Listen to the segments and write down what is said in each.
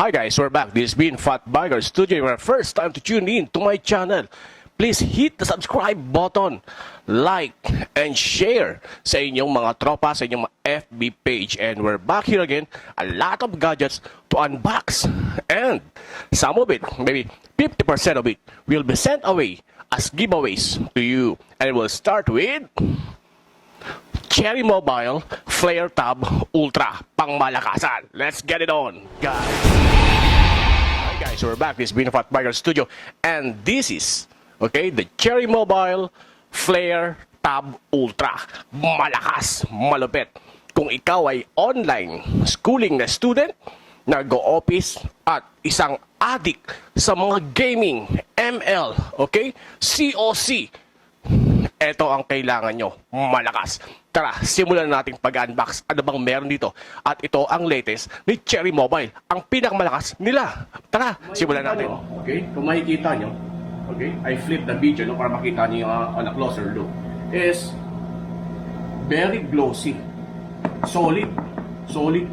Hi guys, we're back. This has been Fat Bagger Studio. Your first time to tune in to my channel. Please hit the subscribe button, like, and share sa inyong mga tropa, sa inyong mga FB page. And we're back here again. A lot of gadgets to unbox. And some of it, maybe 50% of it, will be sent away as giveaways to you. And we'll start with Cherry Mobile Flare Tab Ultra pangmalakasan. Let's get it on, guys. Hi guys, we're back. This is Fat Bagger Studio, and this is the Cherry Mobile Flare Tab Ultra. Malakas, malupit. Kung ikaw ay online schooling na student, nag-o-office at isang addict sa mga gaming, ML, COC, ito ang kailangan nyo, malakas. Tara, simulan natin pag-unbox. Ano bang meron dito? At ito ang latest ni Cherry Mobile, ang pinakamalakas nila. Tara, simulan natin. Kung makikita nyo, I flip the video para makita nyo on a closer look. Is very glossy. Solid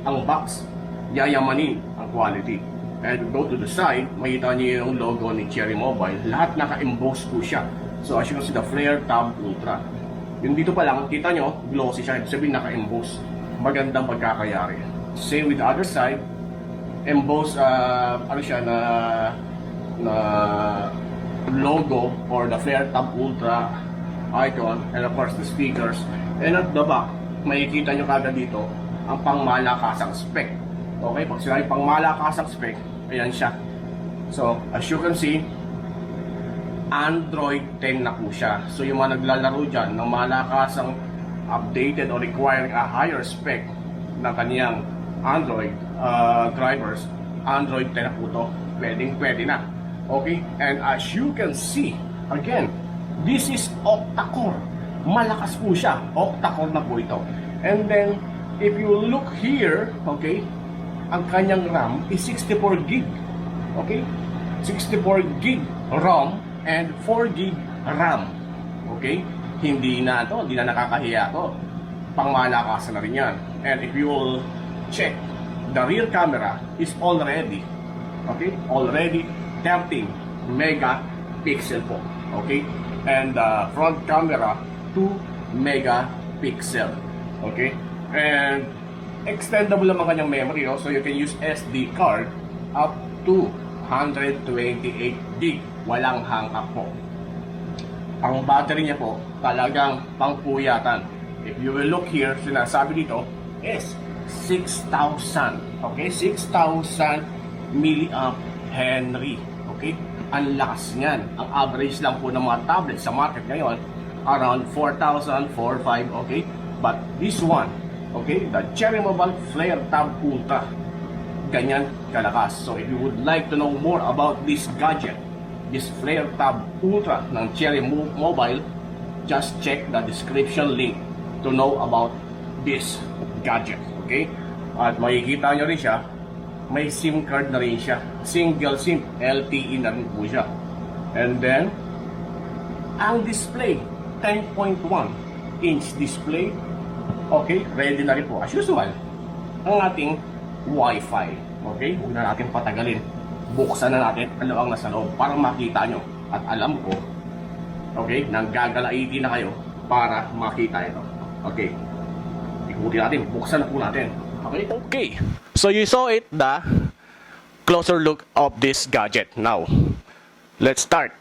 ang box. Yayamanin ang quality. And go to the side, makita nyo yung logo ni Cherry Mobile. Lahat naka-emboss po siya. So as you can see, the Flare Tab Ultra. Yung dito pa lang, kita nyo, glossy siya. Ibig sabihin naka-emboss. Magandang pagkakayari. Same with the other side. Emboss, na logo or the Flare Tab Ultra icon. And of course, the speakers. And at the back, makikita nyo kagad dito ang pangmalakasang spec. Okay, pag sinabi pangmalakasang spec, ayan siya. So, as you can see, Android 10 na po siya. So yung mga naglalaro dyan ng malakasang updated or requiring a higher spec ng kaniyang Android drivers, Android 10 na po to. Pwede na. Okay? And as you can see, again, this is octa-core. Malakas po siya. Octa-core na po ito. And then, if you look here, ang kanyang RAM is 64 gig. 64 gig ROM and 4 gig RAM. Hindi na nakakahiya to. Pangmalakasan na rin yan. And if you will check, the rear camera is already 13 megapixel po. And the front camera 2 megapixel. And extendable naman kanyang memory, so you can use SD card up to 128 gig. Walang hangkap po. Ang battery niya po, talagang pangpuyatan. If you will look here, sinasabi dito is 6,000. 6,000 milliamp Henry. Ang lakas niyan. Ang average lang po ng mga tablets sa market ngayon, around 4,000, 4,500. But this one, the Cherry Mobile Flare Tab Ultra, ganyan kalakas. So if you would like to know more about this gadget, this Flare Tab Ultra ng Cherry Mobile, just check the description link to know about this gadget. At makikita nyo rin siya, may SIM card na rin siya. Single SIM, LTE na rin po siya. And then, ang display, 10.1 inch display. Ready na rin po. As usual, ang ating Wi-Fi. Huwag na natin patagalin. Buksan na natin ano ang nasa loob para makita nyo. At alam ko, nang gagalaitin na kayo para makita ito. Ikutin natin. Buksan na po natin. So you saw it, the closer look of this gadget. Now, let's start.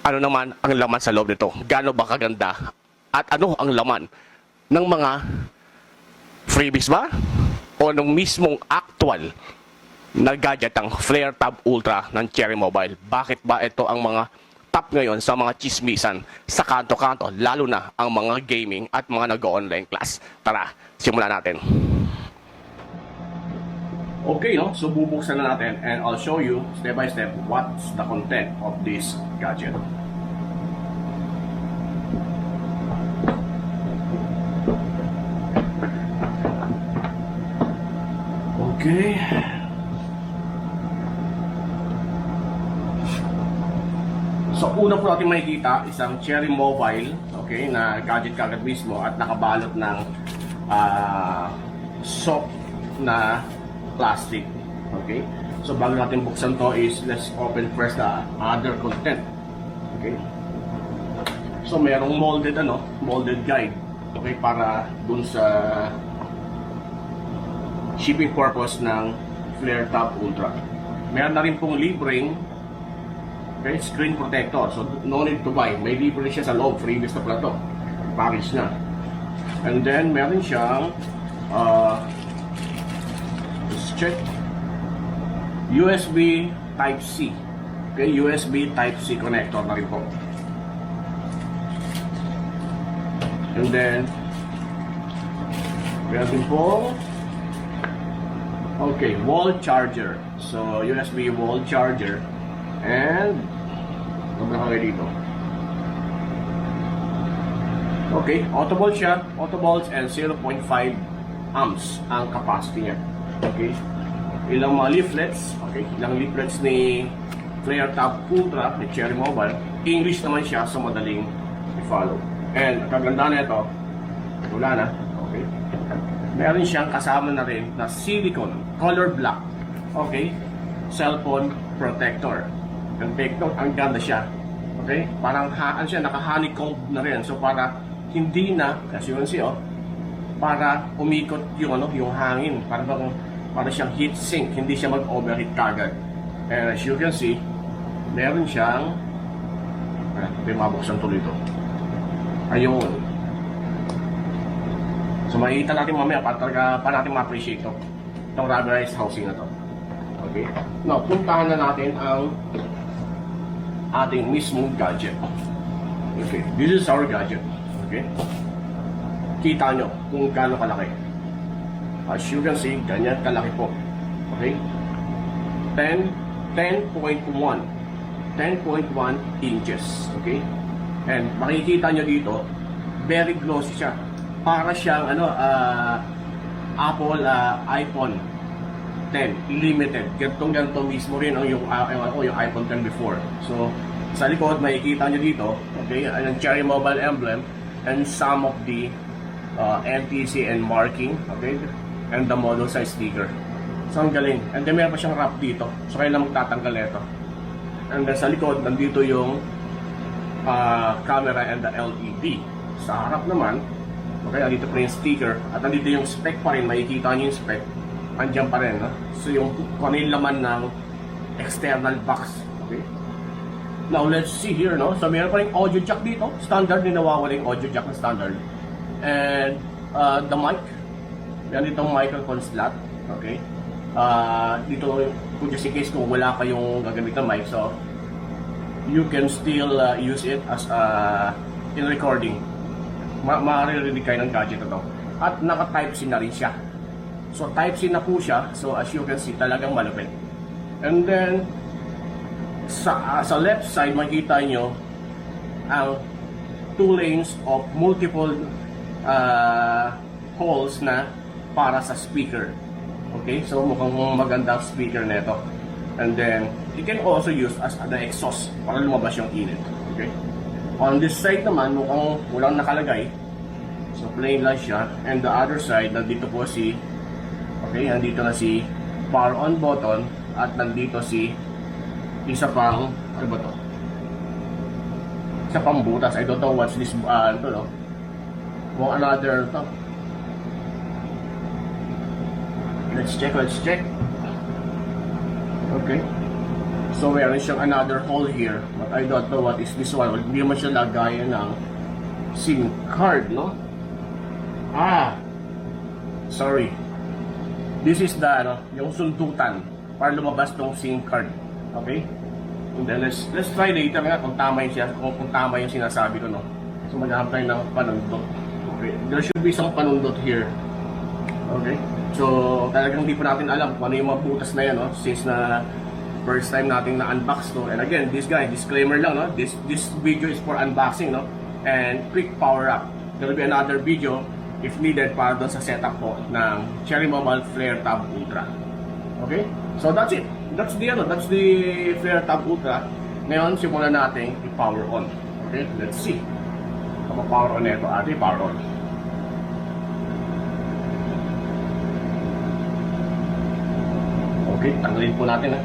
Ano naman ang laman sa loob nito? Gaano ba kaganda? At ano ang laman ng mga freebies ba? O ng mismong actual na gadget ang Flare Tab Ultra ng Cherry Mobile? Bakit ba ito ang mga top ngayon sa mga chismisan sa kanto-kanto, lalo na ang mga gaming at mga nag-online class? Tara, simulan natin. So bubuksan na natin and I'll show you step by step what's the content of this gadget. So una po natin makikita isang Cherry Mobile, na gadget kagad mismo at nakabalot ng soft na plastic. Okay? So bago natin buksan to is let's open first the other content. Okay? So merong molded guide. Okay, para dun sa shipping purpose ng Flare Tab Ultra. Meron na rin pong libreng screen protector. So no need to buy. May libre siya sa loob. Freebies na pala to. Package na. And then meron siyang let's check. USB Type-C. Okay, USB Type-C connector na rin po. And then meron din po wall charger. So USB wall charger. And ano ba dito? Okay, autobolt siya. Autobolts and 0.5 amps ang capacity niya. Okay. Ilang mga leaflets. Okay, ilang leaflets ni Flare Tab Ultra ni Cherry Mobile. English naman siya, so madaling i-follow. And ang kaganda na ito, wala na. Okay. Meron siyang kasama na rin na silicone color black. Okay. Cellphone protector. Ang ganda siya. Okay? Parang siya, naka-honeycomb na rin. So para hindi na, as you can see, para umikot yung hangin. Para siyang heat sink, hindi siya mag-overheat kagad. And as you can see, meron siyang ito yung mabuksan tuloy ito. Ayun. So makikita natin mamaya para natin ma-appreciate itong rubberized housing na to. Okay? Now, puntahan na natin ang ating mismong gadget. Okay, this is our gadget. Okay? Kita nyo kung gaano kalaki. As you can see, ganyan kalaki po. Okay? 10.1 inches. Okay? And makikita nyo dito, very glossy siya. Para siyang Apple iPhone 10 limited. Ganto mismo rin yung iPhone 10 before. So sa likod makikita nyo dito, okay, ang Cherry Mobile emblem and some of the NTC and marking, okay, and the model size sticker. So ang galing. And then meron pa siyang wrap dito. So kailangan magtatanggal nito. And then sa likod nandito yung camera and the LED. Sa harap naman, okay, nandito pa yung sticker at nandito yung spec pa rin. Makikita nyo yung spec. Andiyan pa rin, no? So yung kung ano yung laman ng external box. Okay? Now let's see here, no? So meron pa rin audio jack dito. Standard din nawawala yung audio jack na standard. And the mic. Yan ditong microphone slot. Okay? Dito, kung just in case kung wala kayong gagamit ng mic, so you can still use it as in recording. Maririnig kayo ng gadget na to. At naka-Type-C na rin siya. So Type-C na po siya. So as you can see, talagang malupit. And then sa left side makita nyo ang 2 lanes of multiple holes na para sa speaker. Okay, so mukhang magandang speaker nito. And then you can also use as the exhaust para lumabas yung init. Okay, on this side naman mukhang walang nakalagay, so plain lang siya. And the other side, nandito po si nandito na si power on button at nandito si isa pang ano ba to? Isa pang butas. I don't know what's this ito, no? Kung another to. Let's check. Okay. So meron siyang another hole here, but I don't know what is this one. Hindi naman siya lagayan ng SIM card, no? Sorry. This is the yung sundutan para lumabas tong SIM card. Okay? And then let's try later nga kung tama yung sinasabi ko, no? So maghanap tayo ng panundot. Okay. There should be some panundot here. Okay? So talagang hindi pa natin alam kung ano yung mga butas na yan, no? Since na first time natin na-unbox to. And again, disclaimer lang, no? This video is for unboxing, no? And quick power up. There will be another video if needed para doon sa setup po ng Cherry Mobile Flare Tab Ultra. Okay? So that's it. That's the Flare Tab Ultra. Ngayon, simulan natin i-power on. Okay? Let's see. Kung power on ito, power on. Okay, Okay, tanggalin po natin ha.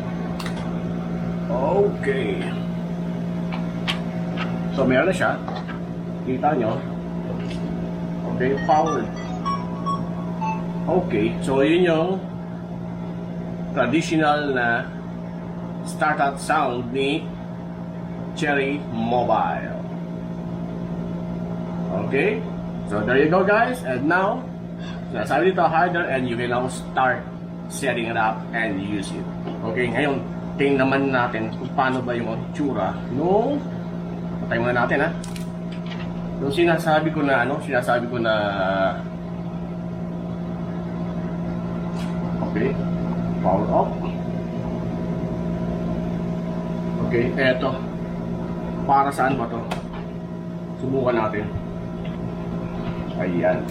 Okay. So meron na siya. Kita nyo. Okay, powered. Okay, so yun yung traditional na startup sound ni Cherry Mobile. Okay, so there you go guys, and now nasabi dito harder and you can now start setting it up and use it. Okay, ngayon tingnan naman natin kung paano ba yung itsura nung patay muna natin ha. Yung sinasabi ko na okay, power off. Okay, eto. Para saan ba to? Subukan natin. Ayan.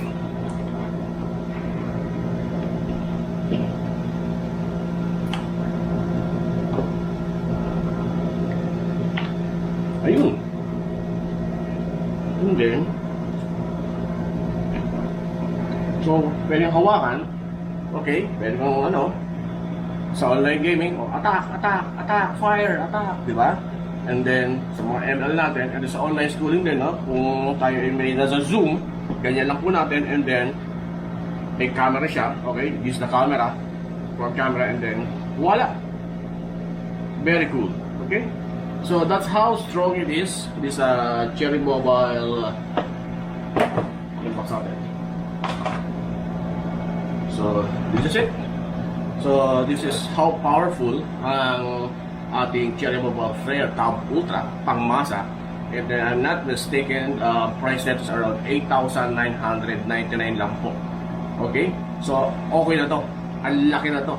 Ayun. And then, so, pwedeng hawakan. Okay, pwede kang sa online gaming, attack, fire, attack, di ba? And then, sa mga ML natin, and sa online schooling din, no? Kung tayo ay may nasa Zoom, ganyan lang po natin, and then, may camera siya, okay? Use the camera, front camera, and then, voila! Very cool, okay? So, that's how strong it is, this Cherry Mobile, unbox natin. So, this is it. So, this is how powerful ang ating Cherry Mobile Flare Tab Ultra pangmasa. If I'm not mistaken, price net is around 8,999 lang po. Okay? So, okay na to. Ang laki na to.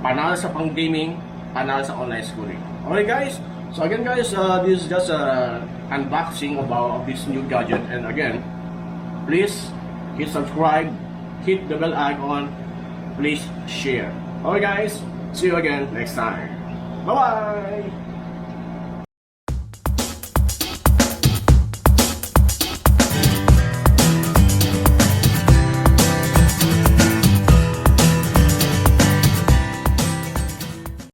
Panalo sa pang gaming, panalo sa online schooling. Okay guys? So again guys, this is just an unboxing about this new gadget. And again, please hit subscribe, hit the bell icon, please share. Okay guys, see you again next time. Bye bye.